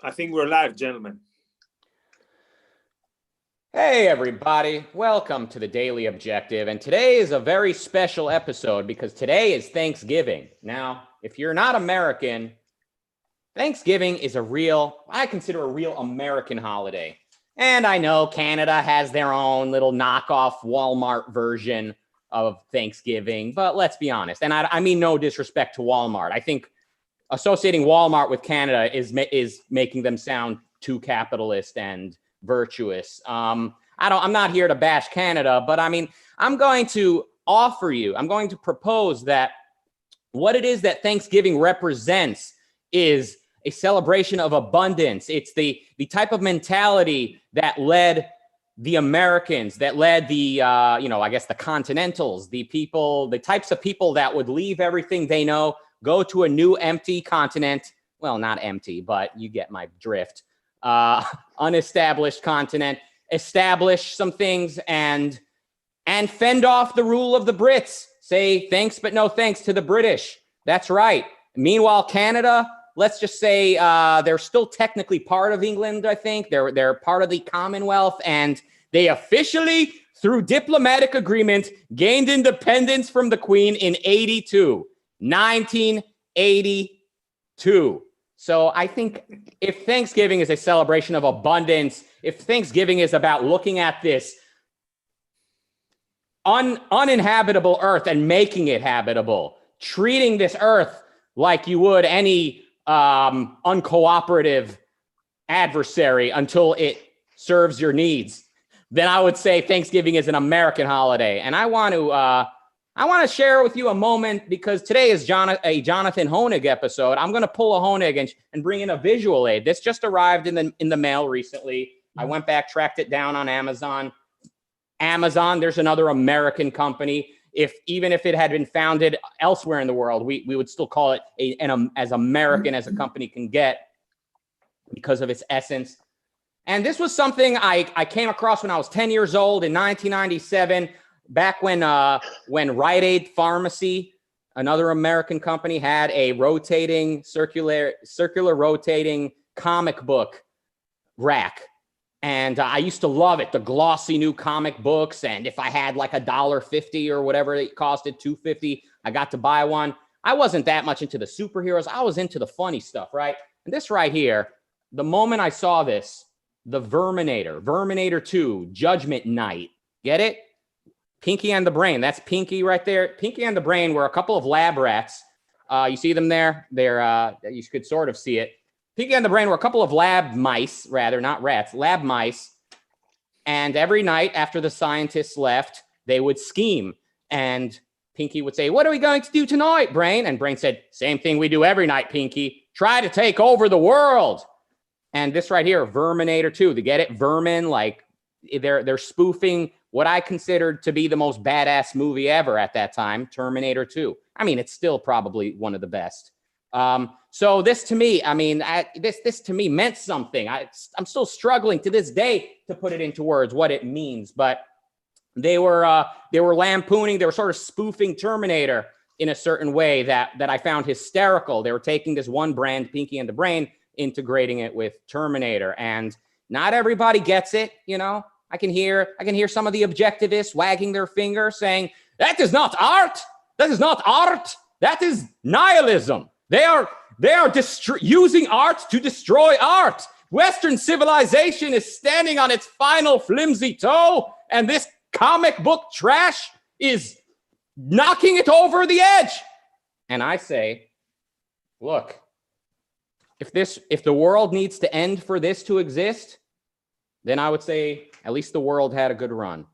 I think we're live, gentlemen. Hey, everybody. Welcome to the Daily Objective. And today is a very special episode because today is Thanksgiving. Now, if you're not American, Thanksgiving is I consider a real American holiday. And I know Canada has their own little knockoff Walmart version of Thanksgiving, but let's be honest. And I mean no disrespect to Walmart. I think associating Walmart with Canada is making them sound too capitalist and virtuous. I'm not here to bash Canada, but I mean, I'm going to propose that what it is that Thanksgiving represents is a celebration of abundance. It's the type of mentality that led the Americans, that led the, I guess the Continentals, the types of people that would leave everything they know, go to a new empty continent. Well, not empty, but you get my drift. Unestablished continent, establish some things and fend off the rule of the Brits. Say thanks, but no thanks to the British. That's right. Meanwhile, Canada, let's just say they're still technically part of England, I think. They're part of the Commonwealth, and they officially, through diplomatic agreement, gained independence from the Queen in 1982. So I think if Thanksgiving is a celebration of abundance, if Thanksgiving is about looking at this uninhabitable earth and making it habitable, treating this earth like you would any uncooperative adversary until it serves your needs, then I would say Thanksgiving is an American holiday. And I want to share with you a moment because today is a Jonathan Hoenig episode. I'm going to pull a Hoenig and bring in a visual aid. This just arrived in the mail recently. I went back, tracked it down on Amazon. There's another American company. Even if it had been founded elsewhere in the world, we would still call it as American as a company can get because of its essence. And this was something I came across when I was 10 years old in 1997. Back when Rite Aid Pharmacy, another American company, had a rotating circular rotating comic book rack, and I used to love it. The glossy new comic books, and if I had like $1.50 or whatever it costed, $2.50, I got to buy one. I wasn't that much into the superheroes. I was into the funny stuff, right? And this right here, the moment I saw this, the Verminator 2, Judgment Night, get it? Pinky and the Brain. That's Pinky right there. Pinky and the Brain were a couple of lab rats. You see them there? You could sort of see it. Pinky and the Brain were a couple of lab mice, rather, not rats, lab mice. And every night after the scientists left, they would scheme. And Pinky would say, "What are we going to do tonight, Brain?" And Brain said, "Same thing we do every night, Pinky. Try to take over the world." And this right here, Verminator 2, to get it? Vermin, like they're spoofing what I considered to be the most badass movie ever at that time, Terminator 2. I mean, it's still probably one of the best. So this to me, this to me meant something. I'm still struggling to this day to put it into words, what it means. But they were lampooning, they were sort of spoofing Terminator in a certain way that I found hysterical. They were taking this one brand, Pinky and the Brain, integrating it with Terminator. And not everybody gets it, you know. I can hear some of the objectivists wagging their finger saying, "That is not art. That is not art. That is nihilism. They are using art to destroy art. Western civilization is standing on its final flimsy toe, and this comic book trash is knocking it over the edge." And I say, look, if the world needs to end for this to exist, then I would say at least the world had a good run.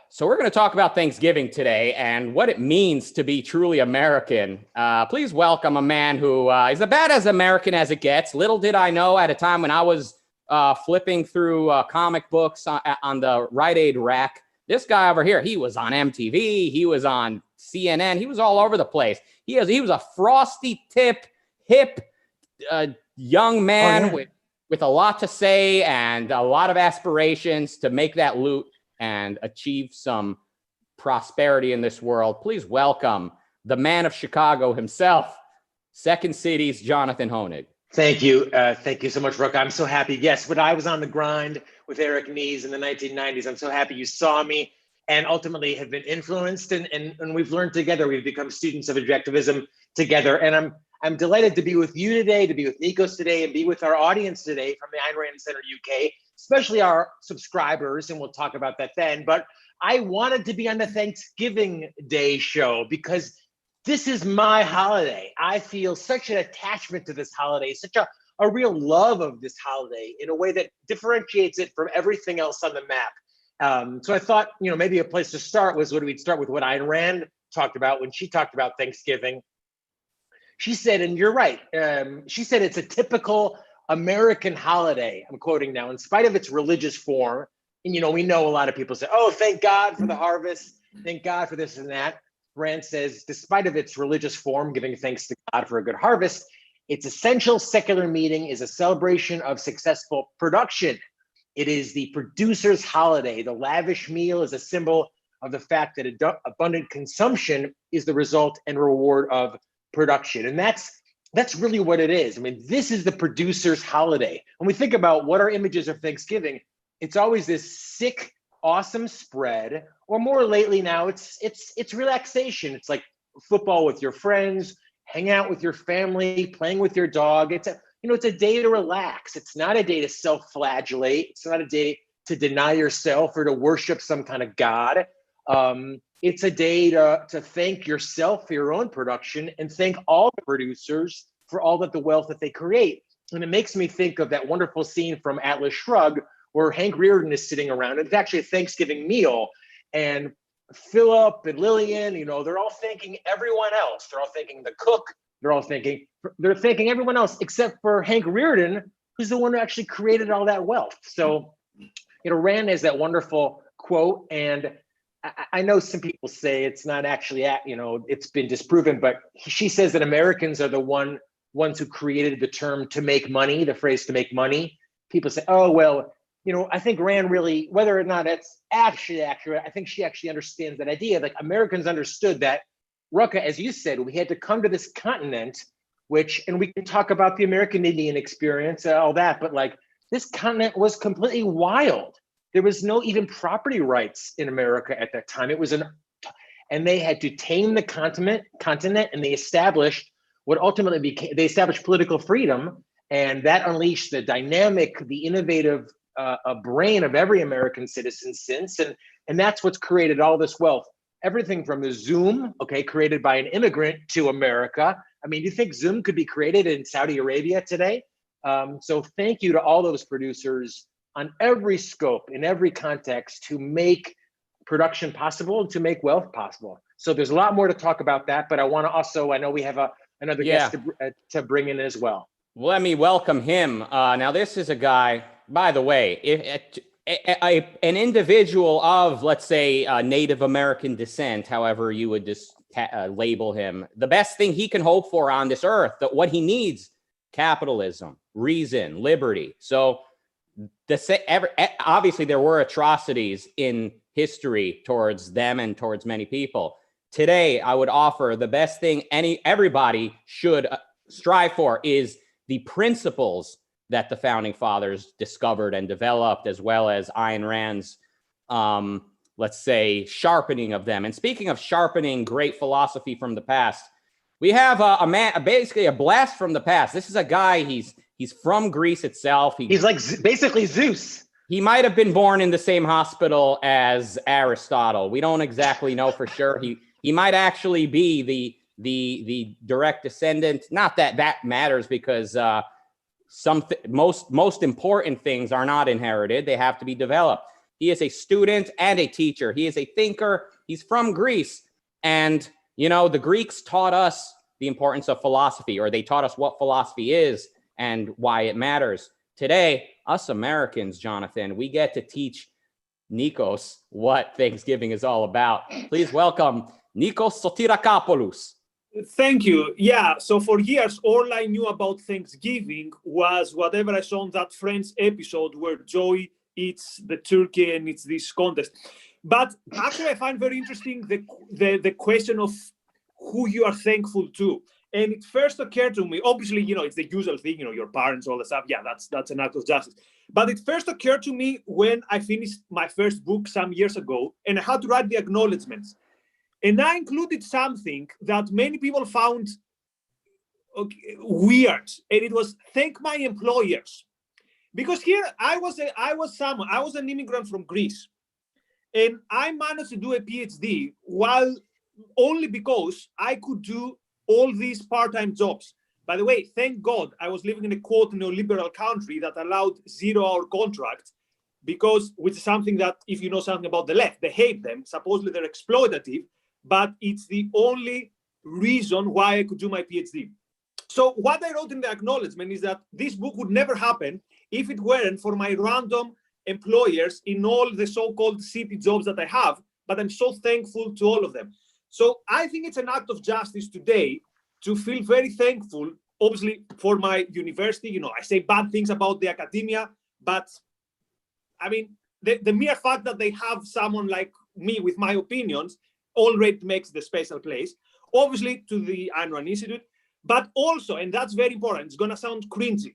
So we're going to talk about Thanksgiving today and what it means to be truly American. Please welcome a man who is about as American as it gets. Little did I know at a time when I was flipping through comic books on the Rite Aid rack. This guy over here, he was on MTV, he was on CNN, he was all over the place. He was a frosty tip, hip young man with a lot to say and a lot of aspirations to make that loot and achieve some prosperity in this world. Please welcome the man of Chicago himself, Second City's Jonathan Hoenig. Thank you. Thank you so much, Rucka. I'm so happy. Yes, but I was on the grind with Eric Nees in the 1990s. I'm so happy you saw me and ultimately have been influenced and we've learned together. We've become students of objectivism together. And I'm delighted to be with you today, to be with Nikos today, and be with our audience today from the Ayn Rand Center UK, especially our subscribers, and we'll talk about that then. But I wanted to be on the Thanksgiving Day show because this is my holiday. I feel such an attachment to this holiday, such a real love of this holiday in a way that differentiates it from everything else on the map. So I thought, maybe a place to start was we'd start with what Ayn Rand talked about when she talked about Thanksgiving. She said, and you're right, she said it's a typical American holiday, I'm quoting now, in spite of its religious form. And, we know a lot of people say, oh, thank God for the harvest, thank God for this and that. Rand says, despite of its religious form, giving thanks to God for a good harvest, its essential secular meaning is a celebration of successful production. It is the producer's holiday. The lavish meal is a symbol of the fact that abundant consumption is the result and reward of production. And that's really what it is. I mean, this is the producer's holiday. When we think about what our images of Thanksgiving, it's always this sick, awesome spread, or more lately now, it's relaxation. It's like football with your friends, hang out with your family, playing with your dog. It's a day to relax. It's not a day to self-flagellate. It's not a day to deny yourself or to worship some kind of God. It's a day to thank yourself for your own production and thank all the producers for all the wealth that they create. And it makes me think of that wonderful scene from Atlas Shrugged where Hank Rearden is sitting around. It's actually a Thanksgiving meal. And Philip and Lillian, they're all thanking everyone else. They're all thanking the cook. They're thanking everyone else except for Hank Rearden, who's the one who actually created all that wealth. So, Rand has that wonderful quote. And I know some people say it's not actually, it's been disproven, but she says that Americans are the ones who created the term to make money, the phrase to make money. People say, oh, well, I think Rand really, whether or not it's actually accurate, I think she actually understands that idea. Like Americans understood that, Rucka, as you said, we had to come to this continent, and we can talk about the American Indian experience, all that, but like this continent was completely wild. There was no even property rights in America at that time. And they had to tame the continent, and they established what ultimately they established political freedom, and that unleashed the dynamic, the innovative brain of every American citizen since, and that's what's created all this wealth. Everything from the Zoom, created by an immigrant, to America. I mean, do you think Zoom could be created in Saudi Arabia today? So thank you to all those producers on every scope, in every context, to make production possible and to make wealth possible. So there's a lot more to talk about that, but I want to also, I know we have another guest to bring in as well. Let me welcome him. Now, this is a guy, by the way, an individual of, let's say, Native American descent, however you would just label him. The best thing he can hope for on this earth, that what he needs, capitalism, reason, liberty. So obviously there were atrocities in history towards them and towards many people. Today, I would offer the best thing everybody should strive for is the principles that the founding fathers discovered and developed, as well as Ayn Rand's, let's say, sharpening of them. And speaking of sharpening great philosophy from the past, we have a man, basically a blast from the past. This is a guy, he's from Greece itself. He's like basically Zeus. He might have been born in the same hospital as Aristotle. We don't exactly know for sure. He might actually be the direct descendant. Not that that matters, because most important things are not inherited. They have to be developed. He is a student and a teacher. He is a thinker. He's from Greece. And, the Greeks taught us the importance of philosophy, or they taught us what philosophy is and why it matters. Today, us Americans, Jonathan, we get to teach Nikos what Thanksgiving is all about. Please welcome Nikos Sotirakopoulos. Thank you. Yeah, so for years, all I knew about Thanksgiving was whatever I saw on that Friends episode where Joey eats the turkey and it's this contest. But actually, I find very interesting the question of who you are thankful to. And it first occurred to me, obviously, it's the usual thing, your parents, all the stuff. Yeah, that's an act of justice. But it first occurred to me when I finished my first book some years ago, and I had to write the acknowledgements. And I included something that many people found weird, and it was thank my employers. Because here I was an immigrant from Greece, and I managed to do a PhD only because I could do all these part-time jobs. By the way, thank God I was living in a quote neoliberal country that allowed 0-hour contracts, which is something that, if you know something about the left, they hate them. Supposedly they're exploitative, but it's the only reason why I could do my PhD. So what I wrote in the acknowledgement is that this book would never happen if it weren't for my random employers in all the so-called city jobs that I have, but I'm so thankful to all of them. So I think it's an act of justice today to feel very thankful, obviously, for my university. I say bad things about the academia, but I mean, the mere fact that they have someone like me with my opinions already makes the special place. Obviously, to the Ayn Rand Institute, but also, and that's very important, it's going to sound cringy,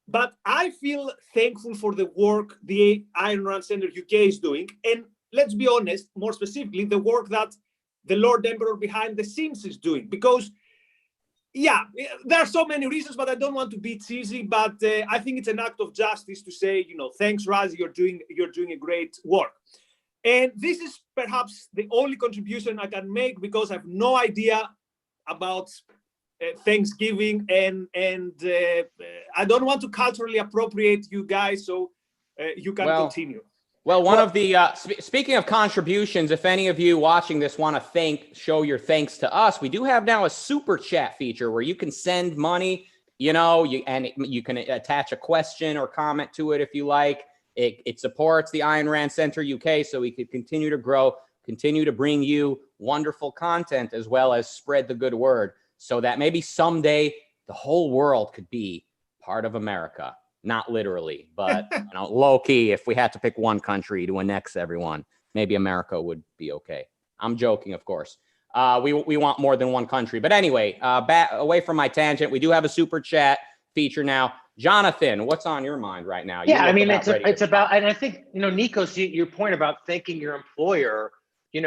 but I feel thankful for the work the Ayn Rand Center UK is doing. And let's be honest, more specifically, the work that the Lord Emperor behind the scenes is doing. Because, yeah, there are so many reasons, but I don't want to be cheesy. But I think it's an act of justice to say, thanks, Razi, you're doing a great work. And this is perhaps the only contribution I can make, because I have no idea about Thanksgiving, and I don't want to culturally appropriate you guys, so you can continue. Well, one of the speaking of contributions, if any of you watching this want to show your thanks to us, we do have now a super chat feature where you can send money, and you can attach a question or comment to it if you like. It supports the Ayn Rand Center UK, so we could continue to grow, continue to bring you wonderful content, as well as spread the good word, so that maybe someday the whole world could be part of America. Not literally, but low key, if we had to pick one country to annex everyone, maybe America would be okay. I'm joking, of course. We want more than one country. But anyway, back away from my tangent, we do have a super chat feature now. Jonathan, what's on your mind right now? Yeah, I mean, it's about, and I think, Nikos, your point about thanking your employer, you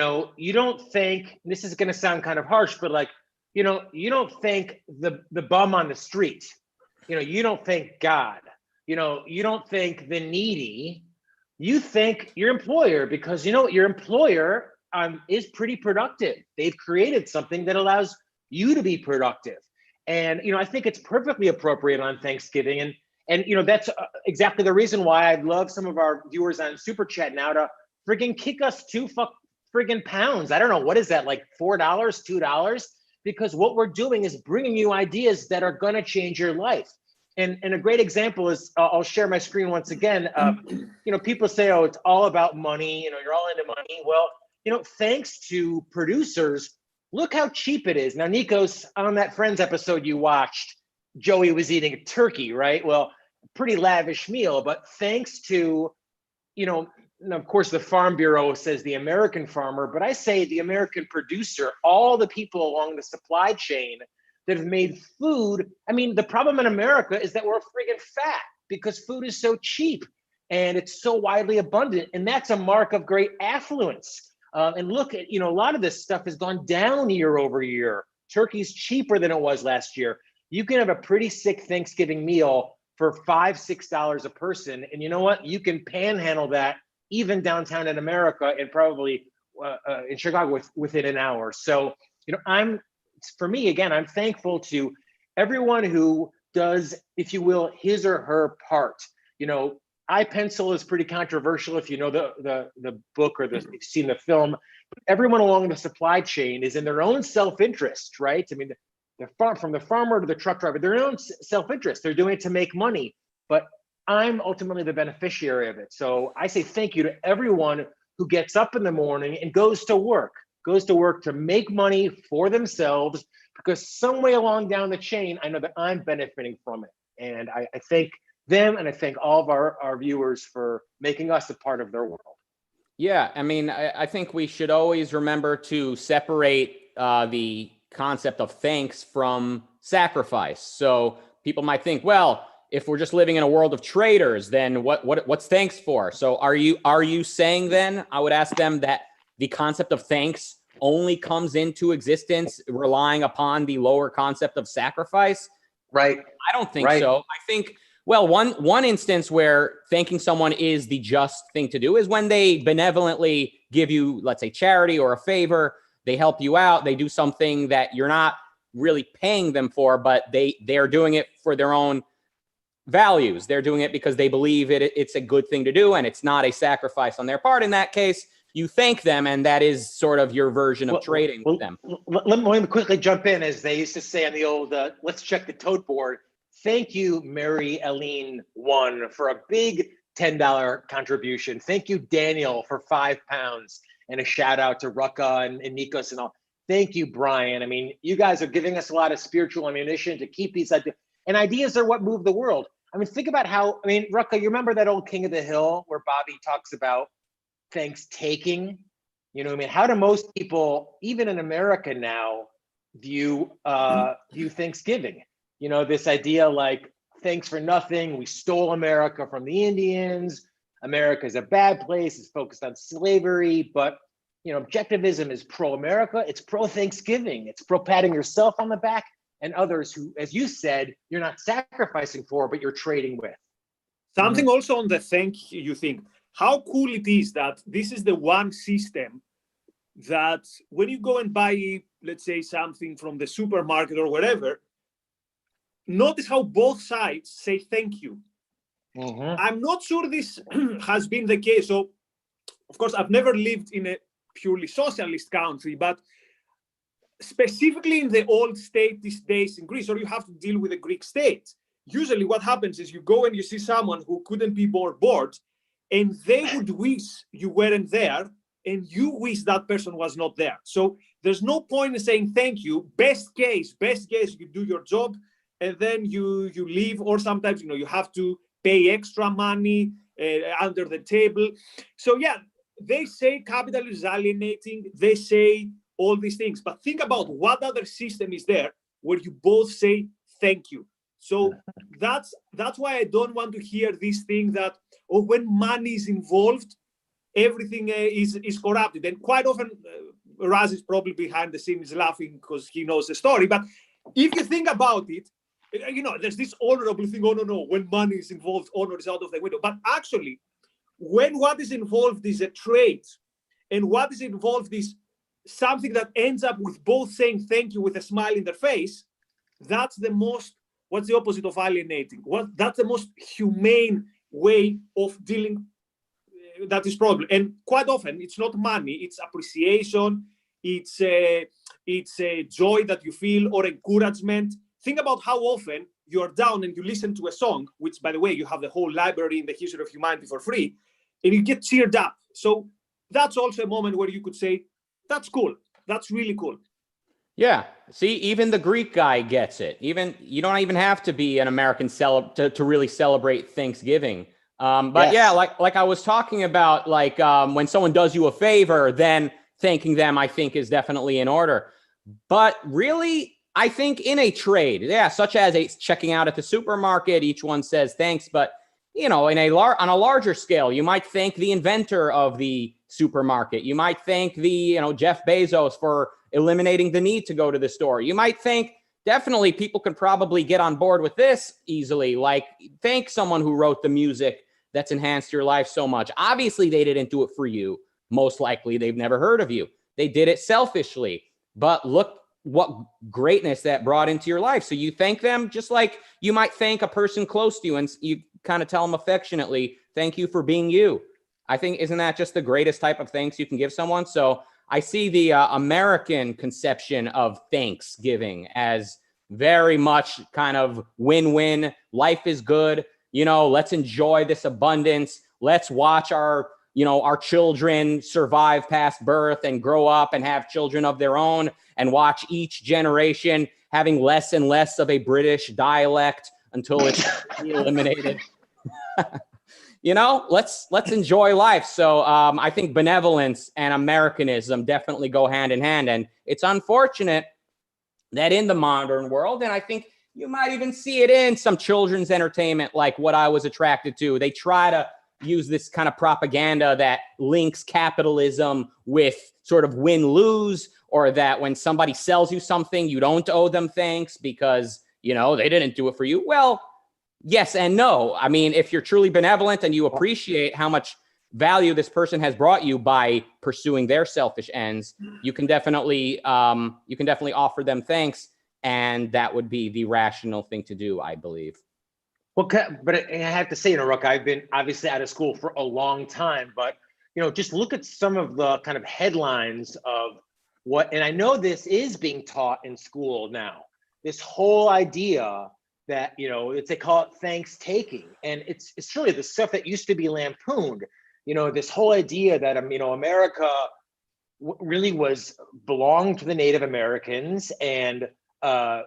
don't thank, this is going to sound kind of harsh, but like, you don't thank the bum on the street. You don't thank God. You don't thank the needy. You thank your employer, because your employer is pretty productive. They've created something that allows you to be productive. And I think it's perfectly appropriate on Thanksgiving. And that's exactly the reason why I'd love some of our viewers on Super Chat now to friggin' kick us friggin' pounds. I don't know, what is that, like $4, $2? Because what we're doing is bringing you ideas that are gonna change your life. And a great example is, I'll share my screen once again. People say, oh, it's all about money. You're all into money. Well, thanks to producers, look how cheap it is. Now, Nikos, on that Friends episode you watched, Joey was eating a turkey, right? Well, pretty lavish meal, but thanks to, and of course, the Farm Bureau says the American farmer, but I say the American producer, all the people along the supply chain that have made food. I mean, the problem in America is that we're friggin' fat because food is so cheap and it's so widely abundant. And that's a mark of great affluence. And look at, a lot of this stuff has gone down year over year. Turkey's cheaper than it was last year. You can have a pretty sick Thanksgiving meal for $5, $6 a person. And you know what? You can panhandle that even downtown in America and probably in Chicago within an hour. So, for me, again, I'm thankful to everyone who does, if you will, his or her part. iPencil is pretty controversial if you know the book or you've seen the film. Everyone along the supply chain is in their own self-interest, right? I mean, from the farmer to the truck driver, their own self-interest. They're doing it to make money, but I'm ultimately the beneficiary of it. So I say thank you to everyone who gets up in the morning and goes to work to make money for themselves, because some way along down the chain, I know that I'm benefiting from it. And I thank them, and I thank all of our viewers for making us a part of their world. Yeah, I mean, I think we should always remember to separate the concept of thanks from sacrifice. So people might think, well, if we're just living in a world of traders, then what's thanks for? So are you saying then, I would ask them, that the concept of thanks only comes into existence relying upon the lower concept of sacrifice? Right. I don't think Right. so. I think, well, one instance where thanking someone is the just thing to do is when they benevolently give you, let's say, charity or a favor. They help you out. They do something that you're not really paying them for, but they're doing it for their own values. They're doing it because they believe it's a good thing to do, and it's not a sacrifice on their part. In that case, you thank them, and that is sort of your version of trading with them. Let me quickly jump in, as they used to say on the old, let's check the tote board. Thank you, Mary Eileen One, for a big $10 contribution. Thank you, Daniel, for £5. And a shout out to Rucka and Nikos and all. Thank you, Brian. I mean, you guys are giving us a lot of spiritual ammunition to keep these ideas. And ideas are what move the world. I mean, think about how, I mean, Rucka, you remember that old King of the Hill where Bobby talks about thanks taking? You know what I mean? How do most people, even in America now, view Thanksgiving? You know, this idea like, thanks for nothing. We stole America from the Indians. America is a bad place. It's focused on slavery, but you know, objectivism is pro-America. It's pro-Thanksgiving. It's pro-patting yourself on the back and others who, as you said, you're not sacrificing for, but you're trading with. Something also on the thank you thing. How cool it is that this is the one system that when you go and buy, let's say, something from the supermarket or wherever, notice how both sides say thank you. I'm not sure this has been the case. So, of course, I've never lived in a purely socialist country, but specifically in the old statist days in Greece, or you have to deal with the Greek state. Usually what happens is you go and you see someone who couldn't be more bored, and they would wish you weren't there, and you wish that person was not there. So there's no point in saying thank you. Best case, you do your job, and then you leave, or sometimes, you know, you have to pay extra money under the table. So yeah, they say capitalism is alienating. They say all these things, but think about what other system is there where you both say thank you. So that's why I don't want to hear this thing that, oh, when money is involved, everything is corrupted. And quite often, Raz is probably behind the scenes laughing because he knows the story. But if you think about it, you know, there's this honorable thing. Oh, no, when money is involved, honor is out of the window. But actually, when what is involved is a trade, and what is involved is something that ends up with both saying thank you with a smile in their face, that's the most, what's the opposite of alienating? That's the most humane way of dealing that is problem. And quite often it's not money, it's appreciation, it's a joy that you feel, or encouragement. Think about how often you're down and you listen to a song, which, by the way, you have the whole library in the history of humanity for free, and you get cheered up. So that's also a moment where you could say, that's cool. That's really cool. Yeah. See, even the Greek guy gets it. Even you don't even have to be an American to really celebrate Thanksgiving. But yes. Yeah, like I was talking about, like when someone does you a favor, then thanking them, I think, is definitely in order. But really, I think in a trade, yeah, such as checking out at the supermarket, each one says thanks. But you know, on a larger scale, you might thank the inventor of the supermarket. You might thank Jeff Bezos for eliminating the need to go to the store. You might think, definitely people could probably get on board with this easily, like thank someone who wrote the music that's enhanced your life so much. Obviously, they didn't do it for you. Most likely, they've never heard of you. They did it selfishly, but look what greatness that brought into your life. So you thank them just like you might thank a person close to you, and you kind of tell them affectionately, thank you for being you. I think, isn't that just the greatest type of thanks you can give someone? So I see the American conception of Thanksgiving as very much kind of win-win. Life is good. You know, let's enjoy this abundance. Let's watch our children survive past birth and grow up and have children of their own, and watch each generation having less and less of a British dialect until it's eliminated. You know, let's enjoy life. So I think benevolence and Americanism definitely go hand in hand. And it's unfortunate that in the modern world, and I think you might even see it in some children's entertainment, like what I was attracted to. They try to use this kind of propaganda that links capitalism with sort of win-lose, or that when somebody sells you something, you don't owe them thanks because, you know, they didn't do it for you. Well, yes and no. I mean, if you're truly benevolent and you appreciate how much value this person has brought you by pursuing their selfish ends, you can definitely offer them thanks, and that would be the rational thing to do, I believe. Well, but I have to say, you know, Ruck, I've been obviously out of school for a long time, but, you know, just look at some of the kind of headlines of what, and I know this is being taught in school now, this whole idea that, you know, they call it thanks taking. And it's really the stuff that used to be lampooned, you know, this whole idea that, you know, America really belonged to the Native Americans, and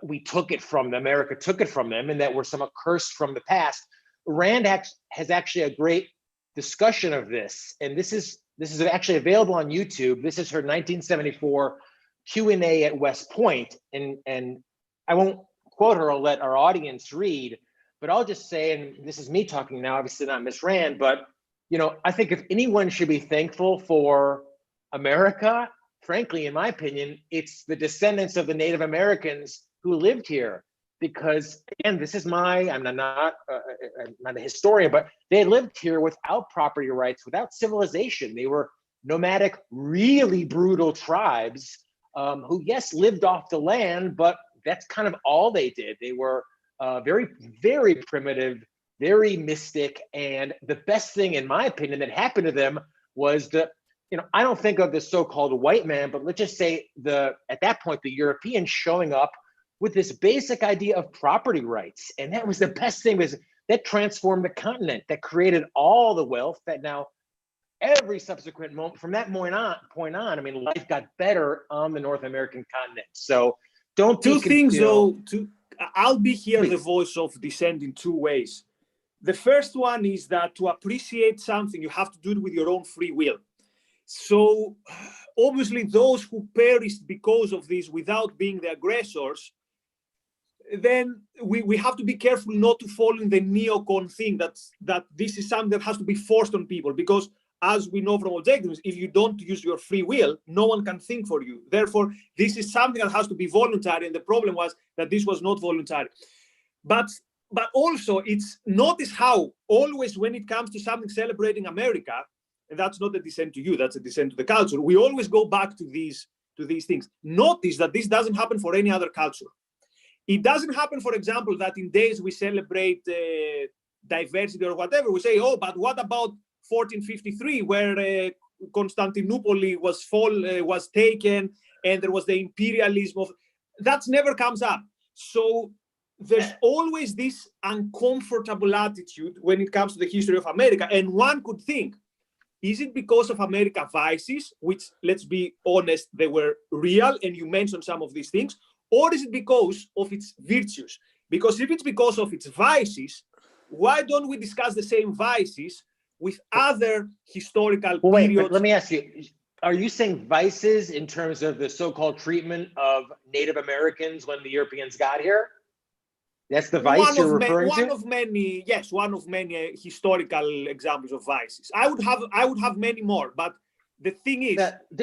we took it from them, America took it from them, and that we're somehow cursed from the past. Rand has actually a great discussion of this, and this is actually available on YouTube. This is her 1974 Q&A at West Point, and I won't quote her, I'll let our audience read, but I'll just say, and this is me talking now, obviously not Miss Rand, but, you know, I think if anyone should be thankful for America, frankly, in my opinion, it's the descendants of the Native Americans who lived here. Because, again, this is I'm not a historian, but they lived here without property rights, without civilization. They were nomadic, really brutal tribes who, yes, lived off the land, but that's kind of all they did. They were very, very primitive, very mystic. And the best thing, in my opinion, that happened to them was you know, I don't think of the so-called white man, but let's just say at that point, the Europeans showing up with this basic idea of property rights. And that was the best thing, was that transformed the continent, that created all the wealth that now every subsequent moment from that point on, I mean, life got better on the North American continent. So don't two things though. I'll be here Please. The voice of dissent in two ways. The first one is that to appreciate something, you have to do it with your own free will. So obviously those who perished because of this without being the aggressors, then we have to be careful not to fall in the neocon thing that this is something that has to be forced on people, because as we know from objectives, if you don't use your free will, no one can think for you. Therefore, this is something that has to be voluntary, and the problem was that this was not voluntary. But also, notice how always when it comes to something celebrating America, and that's not a dissent to you, that's a dissent to the culture, we always go back to these things. Notice that this doesn't happen for any other culture. It doesn't happen, for example, that in days we celebrate diversity or whatever, we say, oh, but what about 1453, where Constantinople was taken, and there was the imperialism of, that never comes up. So there's always this uncomfortable attitude when it comes to the history of America. And one could think, is it because of America vices, which, let's be honest, they were real, and you mentioned some of these things, or is it because of its virtues? Because if it's because of its vices, why don't we discuss the same vices with other historical periods? Wait, but let me ask you, are you saying vices in terms of the so-called treatment of Native Americans when the Europeans got here? That's the vice you're referring to? One of many historical examples of vices. I would have many more, but the thing is,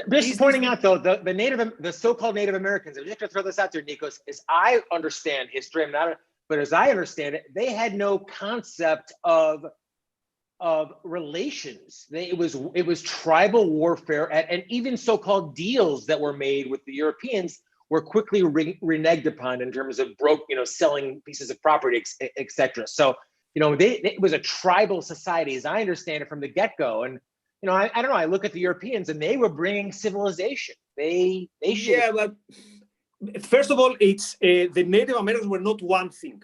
just pointing out though, the so-called Native Americans, I'm just gonna throw this out there, Nikos, as I understand history, but as I understand it, they had no concept of relations. It was tribal warfare, and even so-called deals that were made with the Europeans were quickly reneged upon in terms of selling pieces of property, etc. So, it was a tribal society, as I understand it, from the get-go. And I don't know. I look at the Europeans, and they were bringing civilization. They should. Yeah, but first of all, it's the Native Americans were not one thing.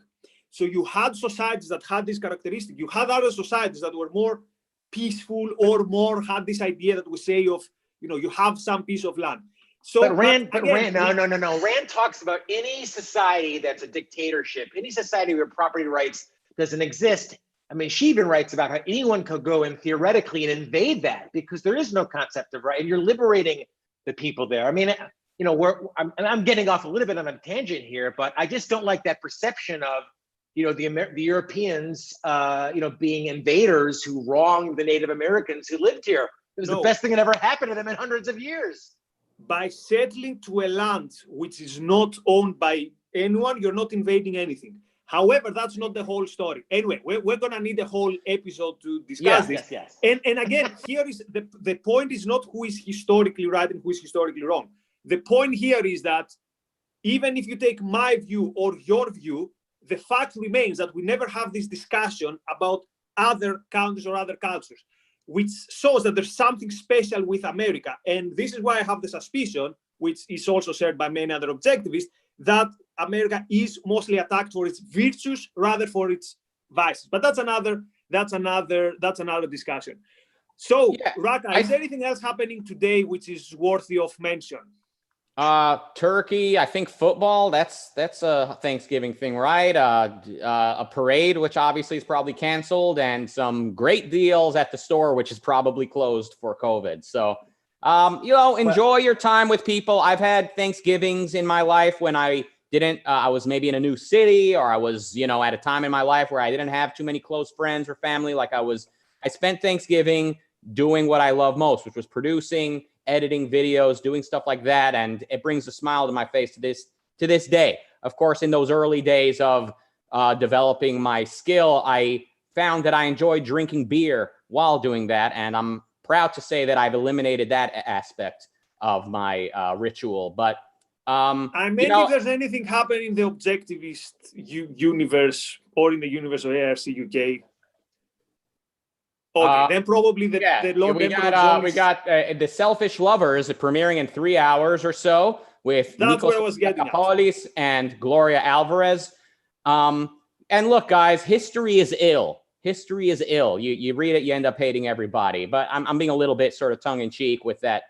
So you had societies that had this characteristic. You had other societies that were more peaceful or more had this idea that we say of, you have some piece of land. So, but Rand, no. Rand talks about any society that's a dictatorship, any society where property rights doesn't exist. I mean, she even writes about how anyone could go in theoretically and invade that because there is no concept of right, and you're liberating the people there. I mean, you know, I'm getting off a little bit on a tangent here, but I just don't like that perception of, you know, the Europeans, you know, being invaders who wronged the Native Americans who lived here. It was the best thing that ever happened to them in hundreds of years. By settling to a land which is not owned by anyone, you're not invading anything. However, that's not the whole story. Anyway, we're going to need a whole episode to discuss this. Yes. And again, here is the point is not who is historically right and who is historically wrong. The point here is that even if you take my view or your view, the fact remains that we never have this discussion about other countries or other cultures, which shows that there's something special with America. And this is why I have the suspicion, which is also shared by many other objectivists, that America is mostly attacked for its virtues rather for its vices. But that's another discussion. So, yeah, Rucka, is there anything else happening today which is worthy of mention? Turkey, I think football, that's a Thanksgiving thing, right? A parade, which obviously is probably canceled, and some great deals at the store, which is probably closed for COVID. So, you know, enjoy your time with people. I've had Thanksgivings in my life when I was maybe in a new city, or I was, you know, at a time in my life where I didn't have too many close friends or family. Like I spent Thanksgiving doing what I love most, which was producing, editing videos, doing stuff like that. And it brings a smile to my face to this day. Of course, in those early days of developing my skill, I found that I enjoyed drinking beer while doing that. And I'm proud to say that I've eliminated that aspect of my ritual. But I mean, if there's anything happening in the objectivist universe or in the universe of ARC UK, okay, then probably the Lord Emperor we got The Selfish Lovers premiering in 3 hours or so with Nikos Nicopolis and Gloria Alvarez. And look, guys, history is ill. History is ill. You read it, you end up hating everybody. But I'm being a little bit sort of tongue-in-cheek with that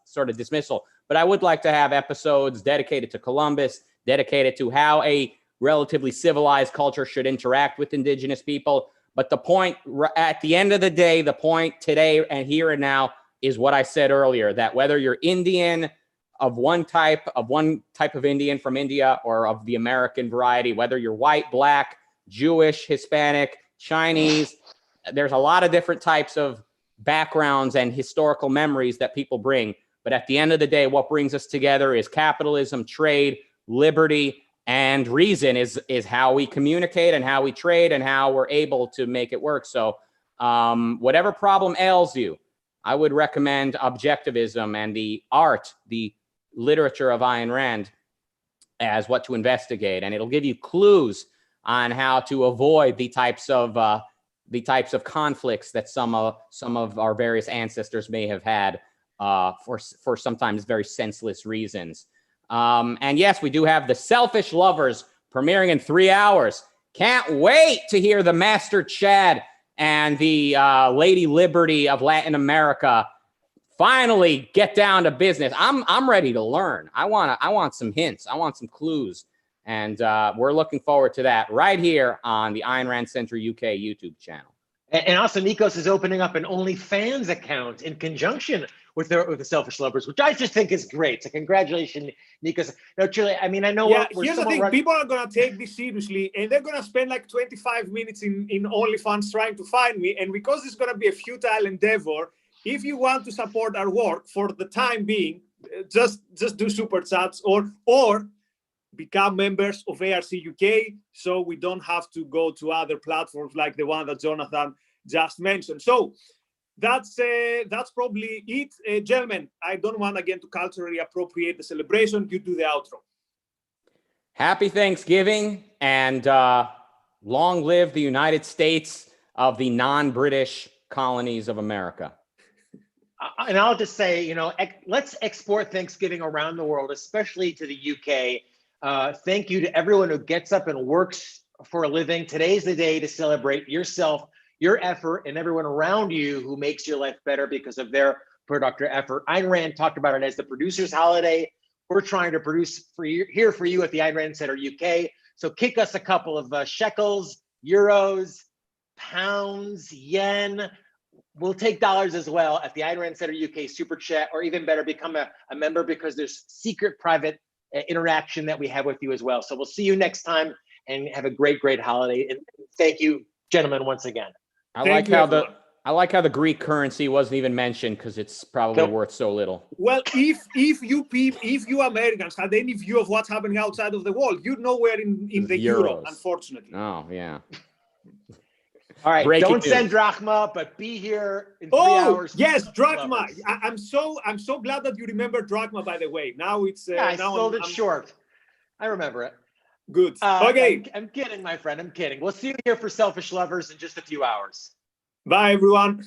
sort of dismissal. But I would like to have episodes dedicated to Columbus, dedicated to how a relatively civilized culture should interact with indigenous people. But the point at the end of the day, the point today and here and now is what I said earlier, that whether you're Indian of one type of Indian from India or of the American variety, whether you're white, black, Jewish, Hispanic, Chinese, there's a lot of different types of backgrounds and historical memories that people bring. But at the end of the day, what brings us together is capitalism, trade, liberty, and reason is how we communicate and how we trade and how we're able to make it work. So whatever problem ails you, I would recommend objectivism and the art, the literature of Ayn Rand as what to investigate. And it'll give you clues on how to avoid the types of conflicts that some of our various ancestors may have had for sometimes very senseless reasons. And yes, we do have The Selfish Lovers premiering in 3 hours. Can't wait to hear the Master Chad and the Lady Liberty of Latin America finally get down to business. I'm ready to learn. I want some hints. I want some clues. And we're looking forward to that right here on the Ayn Rand Center UK YouTube channel. And also, Nikos is opening up an OnlyFans account in conjunction with the Selfish Lovers, which I just think is great. So congratulations, Nikos. No, truly, I mean, I know here's the thing. People are going to take this seriously, and they're going to spend like 25 minutes in OnlyFans trying to find me. And because it's going to be a futile endeavor, if you want to support our work for the time being, just do super chats or become members of ARC UK, so we don't have to go to other platforms like the one that Jonathan just mentioned. So that's probably it. Gentlemen, I don't want again to culturally appropriate the celebration. You do the outro. Happy Thanksgiving, and long live the United States of the non-British colonies of America. And I'll just say, you know, let's export Thanksgiving around the world, especially to the UK. Thank you to everyone who gets up and works for a living. Today's the day to celebrate yourself, your effort, and everyone around you who makes your life better because of their productive effort. Ayn Rand talked about it as the producer's holiday. We're trying to produce here for you at the Ayn Rand Center UK. So kick us a couple of shekels, euros, pounds, yen, we'll take dollars as well at the Iron Center UK Super Chat, or even better, become a member, because there's secret private interaction that we have with you as well. So we'll see you next time, and have a great holiday. And thank you, gentlemen, once again. I like how the Greek currency wasn't even mentioned, because it's probably worth so little. Well, if you Americans had any view of what's happening outside of the world, you'd know we're in the euro, unfortunately. Oh, yeah. All right, Breaking don't send news. drachma, but be here in 3 hours. Yes, drachma. I'm so glad that you remember drachma. By the way, now it's I now sold it short. I remember it. Good. Okay. I'm kidding, my friend. I'm kidding. We'll see you here for Selfish Lovers in just a few hours. Bye, everyone.